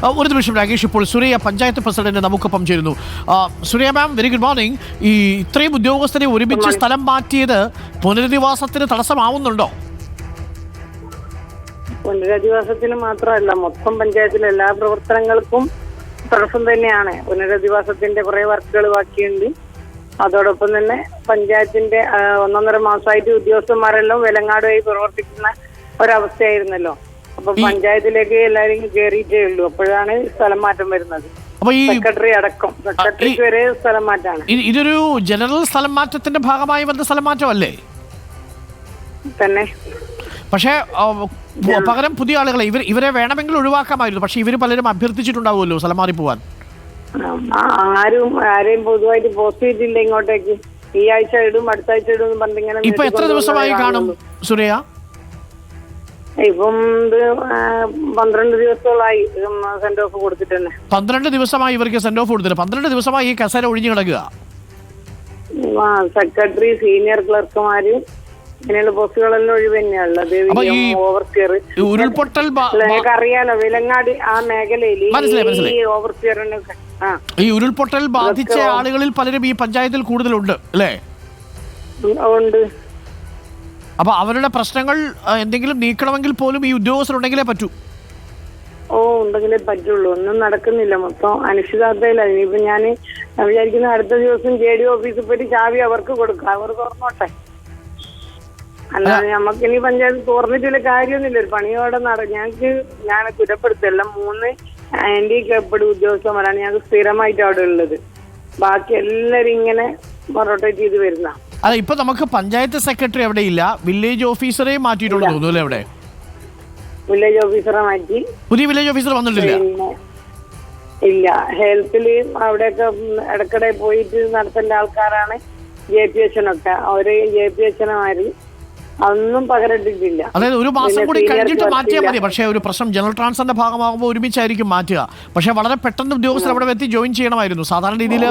ഒരു നിമിഷം രാകേഷ്, ഇപ്പോൾ സുരയ്യ പഞ്ചായത്ത് പ്രസിഡന്റ് നമുക്കൊപ്പം ചേരുന്നു. സുരയ്യ മാം, വെരി ഗുഡ് മോർണിംഗ്. ഈ ഇത്രയും ഉദ്യോഗസ്ഥരെ ഒരുമിച്ച് സ്ഥലം മാറ്റിയത് പുനരധിവാസത്തിന് തടസ്സമാവുന്നുണ്ടോ? പുനരധിവാസത്തിന് മാത്രമല്ല, മൊത്തം പഞ്ചായത്തിലെ എല്ലാ പ്രവർത്തനങ്ങൾക്കും തടസ്സം തന്നെയാണ്. പുനരധിവാസത്തിന്റെ കുറെ വർക്കുകൾ ബാക്കിയുണ്ട്. അതോടൊപ്പം തന്നെ പഞ്ചായത്തിന്റെ 1.5 മാസമായിട്ട് ഉദ്യോഗസ്ഥന്മാരെല്ലാം വെലങ്ങാടുമായി പ്രവർത്തിക്കുന്ന ഒരവസ്ഥയായിരുന്നല്ലോ. അപ്പൊ പഞ്ചായത്തിലേക്ക് എല്ലാവരും കയറിയിട്ടേ ഉള്ളൂ. അപ്പോഴാണ് സ്ഥലം മാറ്റം വരുന്നത്. സെക്രട്ടറി അടക്കം, സെക്രട്ടറിക്ക് വരെ സ്ഥലം മാറ്റാണ്. ഇതൊരു ജനറൽ സ്ഥലം മാറ്റത്തിന്റെ ഭാഗമായി വന്ന സ്ഥലം മാറ്റമല്ലേ? തന്നെ. പക്ഷേ പകരം പുതിയ ആളുകളെ ഇവരെ വേണമെങ്കിൽ ഒഴിവാക്കാമായിരുന്നു. പക്ഷെ ഇവര് പലരും അഭ്യർത്ഥിച്ചിട്ടുണ്ടാവുമല്ലോ സ്ഥലം മാറി പോവാൻ. ആരെയും പൊതുവായിട്ട് പോസ്റ്റ് ചെയ്തില്ല ഇങ്ങോട്ടേക്ക്. ഈ ആഴ്ച ഇടും, അടുത്ത ആഴ്ച ഇടും പറഞ്ഞിങ്ങനെ. ഇപ്പൊ എത്ര ദിവസമായി കാണും സുരയ്യ? ഇപ്പം 12 ദിവസത്തോളായി സെന്റ് ഓഫ് കൊടുത്തിട്ട് തന്നെ. 12 ദിവസമായി ഇവർക്ക് സെന്റ് ഓഫ് കൊടുത്തിട്ട് 12 ദിവസമായി ഈ കസേര ഒഴിഞ്ഞു കിടക്കുക. സെക്രട്ടറി, സീനിയർ ക്ലർക്കുമാര്, ഇങ്ങനെയുള്ള പോസ്റ്റുകളെല്ലാം ഒഴിവ് തന്നെയാണുള്ളത്. ഓവർസിയർ, ഉരുൾപൊട്ടൽ അറിയാലോ, വിലങ്ങാട് ആ മേഖലയിൽ ഈ ഓവർസിയറിനൊക്കെ ഈ ഉരുൾപൊട്ടൽ ബാധിച്ച ആളുകളിൽ പലരും ഈ പഞ്ചായത്തിൽ കൂടുതലുണ്ട് അല്ലേ? ഉണ്ട്. അപ്പൊ അവരുടെ പ്രശ്നങ്ങൾ എന്തെങ്കിലും നീക്കണമെങ്കിൽ പോലും ഈ ഉദ്യോഗസ്ഥരുണ്ടെങ്കിലേ പറ്റൂ. ഉണ്ടെങ്കിലേ പറ്റുള്ളൂ. ഒന്നും നടക്കുന്നില്ല, മൊത്തം അനിശ്ചിതാവസ്ഥയിലാണ്. ഇനിയിപ്പോ ഞാൻ വിചാരിക്കുന്ന അടുത്ത ദിവസം JDO ഓഫീസിൽ പോയിട്ട് ചാവി അവർക്ക് കൊടുക്കാം, അവർ തുറന്നോട്ടെ. അല്ലാതെ നമുക്കിനി പഞ്ചായത്ത് തുറന്നിട്ടുള്ള കാര്യമൊന്നുമില്ല. ഒരു പണിയോടെ ഞാൻ കുറ്റപ്പെടുത്തല്ല. 3 ഹാൻഡികാപ്ഡ് ഉദ്യോഗസ്ഥന്മാരാണ് ഞങ്ങൾക്ക് സ്ഥിരമായിട്ട് അവിടെ ഉള്ളത്. ബാക്കി എല്ലാരും ഇങ്ങനെ റൊട്ടേറ്റ് ചെയ്ത് വരുന്ന. അതെ, ഇപ്പൊ നമുക്ക് പഞ്ചായത്ത് സെക്രട്ടറി അവിടെ ഇല്ല, വില്ലേജ് ഓഫീസറെ മാറ്റിയിട്ടുണ്ടോ തോന്നുന്നു അവിടെ? വില്ലേജ് ഓഫീസറെ മാറ്റി. പുതിയ വില്ലേജ് ഓഫീസർ വന്നിട്ടില്ല? ഇല്ല. ഹെൽത്തില് അവിടെയൊക്കെ ഇടയ്ക്കിടെ പോയിട്ട് നടത്തേണ്ട ആൾക്കാരാണ് JPHN ഒക്കെ. അവര് JPHNമാര് അതൊന്നും പകരട്ടിട്ടില്ല. അതായത് ഒരു മാസം കൂടി കഴിഞ്ഞിട്ട് മാറ്റിയാൽ മതി. പക്ഷേ ഒരു പ്രശ്നം ജനറൽ ട്രാൻസ്ഫറിന്റെ ഭാഗമാകുമ്പോൾ ഒരുമിച്ചായിരിക്കും മാറ്റുക. പക്ഷെ വളരെ പെട്ടെന്ന് ഉദ്യോഗസ്ഥർ അവിടെ എത്തി ജോയിൻ ചെയ്യണമായിരുന്നു. സാധാരണ രീതിയിൽ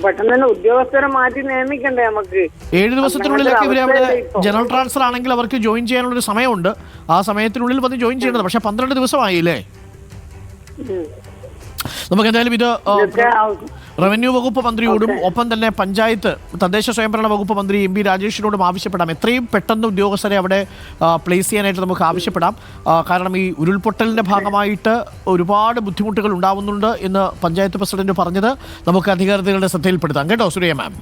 പെട്ടെന്ന് ഉദ്യോഗസ്ഥരെ മാറ്റി നിയമിക്കണ്ടേ നമുക്ക്? 7 ദിവസത്തിനുള്ളിലൊക്കെ ഇവരെ അവിടെ ജനറൽ ട്രാൻസ്ഫർ ആണെങ്കിൽ അവർക്ക് ജോയിൻ ചെയ്യാനുള്ളൊരു സമയമുണ്ട്. ആ സമയത്തിനുള്ളിൽ വന്ന് ജോയിൻ ചെയ്യേണ്ടത്. പക്ഷെ 12 ദിവസമായില്ലേ? നമുക്ക് എന്തായാലും ഇത് റവന്യൂ വകുപ്പ് മന്ത്രിയോടും ഒപ്പം തന്നെ പഞ്ചായത്ത് തദ്ദേശ സ്വയംഭരണ വകുപ്പ് മന്ത്രി MB രാജേഷിനോടും ആവശ്യപ്പെടാം. എത്രയും പെട്ടെന്ന് ഉദ്യോഗസ്ഥരെ അവിടെ പ്ലേസ് ചെയ്യാനായിട്ട് നമുക്ക് ആവശ്യപ്പെടാം. കാരണം ഈ ഉരുൾപൊട്ടലിൻ്റെ ഭാഗമായിട്ട് ഒരുപാട് ബുദ്ധിമുട്ടുകൾ ഉണ്ടാവുന്നുണ്ട് എന്ന് പഞ്ചായത്ത് പ്രസിഡന്റ് പറഞ്ഞത് നമുക്ക് അധികാരികളുടെ ശ്രദ്ധയിൽപ്പെടുത്താം. കേട്ടോ സുരയ്യ മാം?